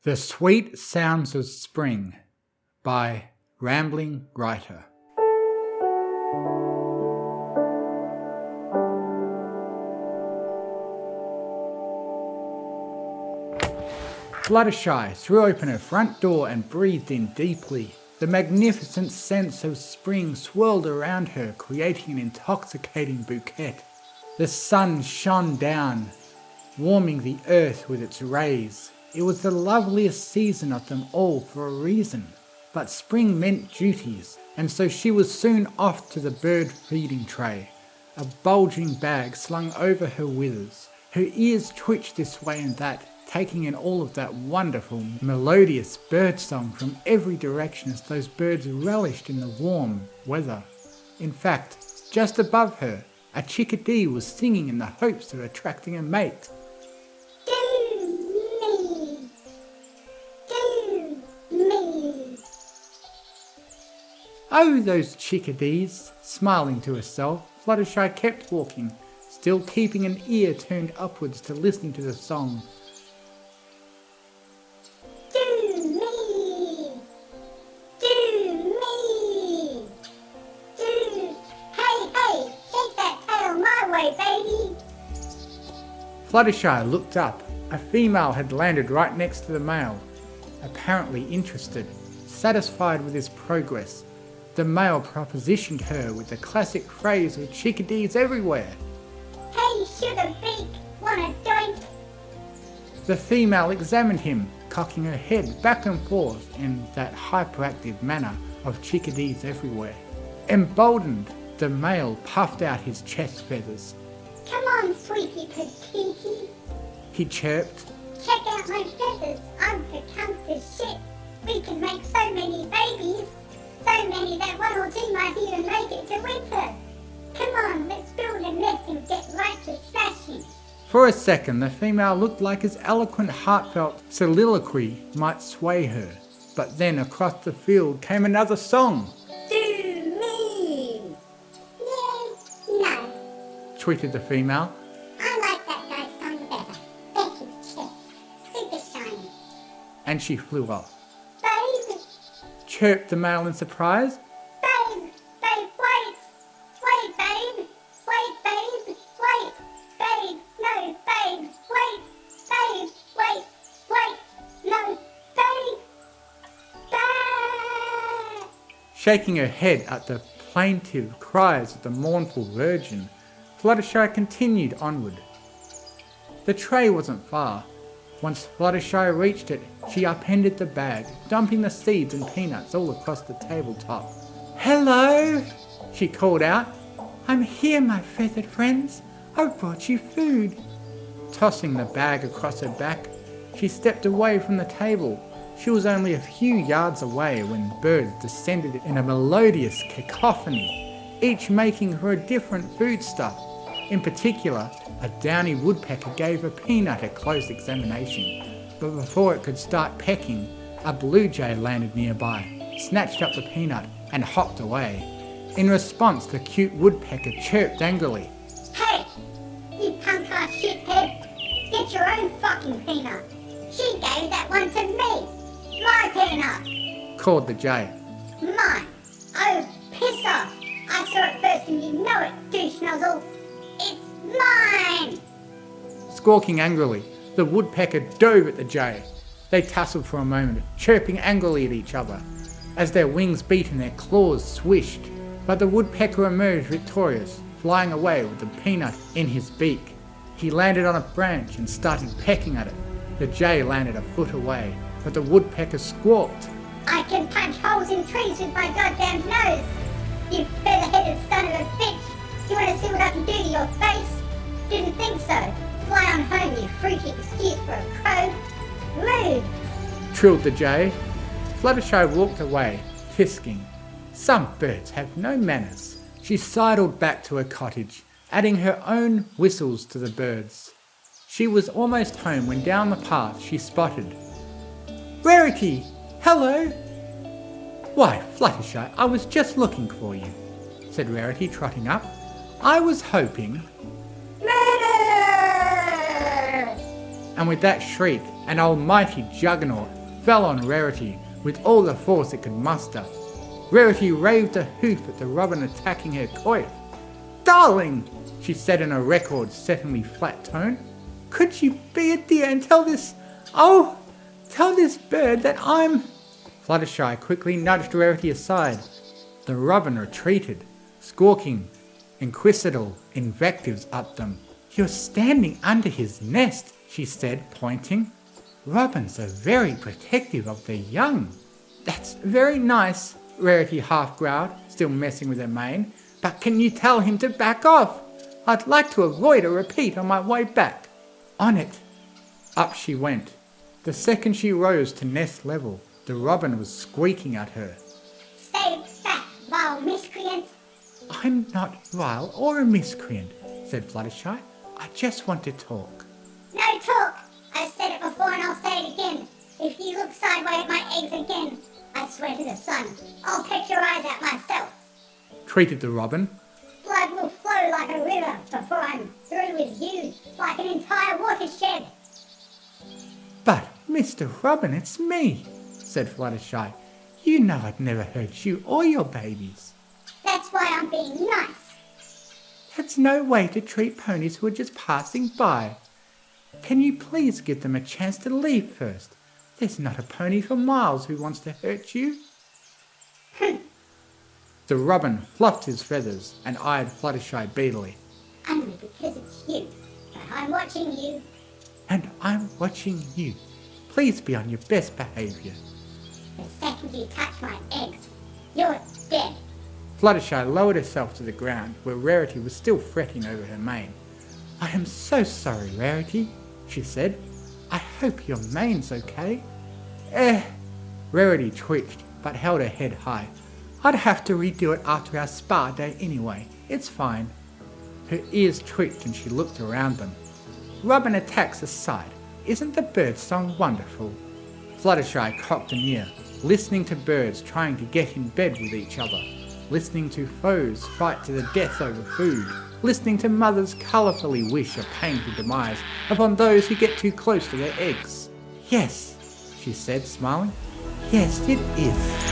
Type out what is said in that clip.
The Sweet Sounds of Spring by Rambling Writer. Fluttershy threw open her front door and breathed in deeply. The magnificent scents of spring swirled around her, creating an intoxicating bouquet. The sun shone down, warming the earth with its rays. It was the loveliest season of them all for a reason. But spring meant duties, and so she was soon off to the bird feeding tray, a bulging bag slung over her withers. Her ears twitched this way and that, taking in all of that wonderful, melodious birdsong from every direction as those birds relished in the warm weather. In fact, just above her, a chickadee was singing in the hopes of attracting a mate. Oh, those chickadees! Smiling to herself, Fluttershy kept walking, still keeping an ear turned upwards to listen to the song. Do me! Hey, shake that tail my way, baby! Fluttershy looked up. A female had landed right next to the male, apparently interested, satisfied with his progress. The male propositioned her with the classic phrase of chickadees everywhere. Hey, sugar beak, wanna doink? The female examined him, cocking her head back and forth in that hyperactive manner of chickadees everywhere. Emboldened, the male puffed out his chest feathers. Come on, sweetie patootie. He chirped. Check out my feathers, I'm the comfy shit. We can make so many babies. So many that one or two might even make it to winter. Come on, let's build a nest and get right to smashing. For a second, the female looked like his eloquent, heartfelt soliloquy might sway her. But then across the field came another song. Do me! Yeah, no. Tweeted the female. I like that guy's song better. Becky's chest, super shiny. And she flew off. Babe! Chirped the male in surprise. Babe, wait! Wait, babe! Wait, babe! Wait! Babe, no, babe! Wait! Babe, wait! No, babe! Babe! Shaking her head at the plaintive cries of the mournful virgin, Fluttershy continued onward. The tray wasn't far. Once Fluttershy reached it, she upended the bag, dumping the seeds and peanuts all across the tabletop. "Hello!" she called out. "I'm here, my feathered friends. I've brought you food." Tossing the bag across her back, she stepped away from the table. She was only a few yards away when birds descended in a melodious cacophony, each making for a different foodstuff. In particular, a downy woodpecker gave a peanut a close examination, but before it could start pecking, a blue jay landed nearby, snatched up the peanut, and hopped away. In response, the cute woodpecker chirped angrily. Hey, you punk-ass shithead! Get your own fucking peanut! She gave that one to me! My peanut! Called the jay. Mine! Oh, piss off! I saw it first and you know it, douche nozzle! It's mine! Squawking angrily, the woodpecker dove at the jay. They tussled for a moment, chirping angrily at each other, as their wings beat and their claws swished. But the woodpecker emerged victorious, flying away with the peanut in his beak. He landed on a branch and started pecking at it. The jay landed a foot away, but the woodpecker squawked. I can punch holes in trees with my goddamn nose! You feather-headed son of a bitch! You want to see what I can do to your face? Didn't think so. Fly on home, you fruity excuse for a crow. Rude! Trilled the jay. Fluttershy walked away, tisking. Some birds have no manners. She sidled back to her cottage, adding her own whistles to the birds. She was almost home when down the path she spotted Rarity! Hello! Why, Fluttershy, I was just looking for you, said Rarity, trotting up. I was hoping... Murder! and with that shriek, an almighty juggernaut fell on Rarity with all the force it could muster. Rarity raved a hoof at the robin attacking her coif. "Darling," she said in a record-settingly flat tone, "could you be a dear and tell this bird that I'm—" Fluttershy quickly nudged Rarity aside. The robin retreated, squawking inquisitorial invectives at them. "You're standing under his nest," she said, pointing. "Robins are very protective of their young." "That's very nice," Rarity half growled, still messing with her mane, "but can you tell him to back off? I'd like to avoid a repeat on my way back." "On it." Up she went. The second she rose to nest level, the robin was squeaking at her. "Stay back, vile miscreant." "I'm not vile or a miscreant," said Fluttershy. "I just want to talk." "No talk. I've said it before and I'll say it again. If you look sideways at my eggs again, I swear to the sun, I'll peck your eyes out myself." Treated the robin. "Blood will flow like a river before I'm through with you, like an entire watershed." "But, Mr. Robin, it's me," said Fluttershy. "You know I'd never hurt you or your babies." "That's why I'm being nice." "That's no way to treat ponies who are just passing by. Can you please give them a chance to leave first? There's not a pony for miles who wants to hurt you." The robin fluffed his feathers and eyed Fluttershy beadily. "Only because it's you. But I'm watching you." "And I'm watching you. Please be on your best behaviour." "The second you touch my eggs, you're dead." Fluttershy lowered herself to the ground, where Rarity was still fretting over her mane. "I am so sorry, Rarity," she said. "I hope your mane's okay." Rarity twitched, but held her head high. "I'd have to redo it after our spa day anyway. It's fine." Her ears twitched and she looked around them. Robin attacks aside, isn't the birdsong wonderful? Fluttershy cocked an ear, listening to birds trying to get in bed with each other, listening to foes fight to the death over food, listening to mothers colourfully wish a painful demise upon those who get too close to their eggs. "Yes," she said, smiling. "Yes, it is."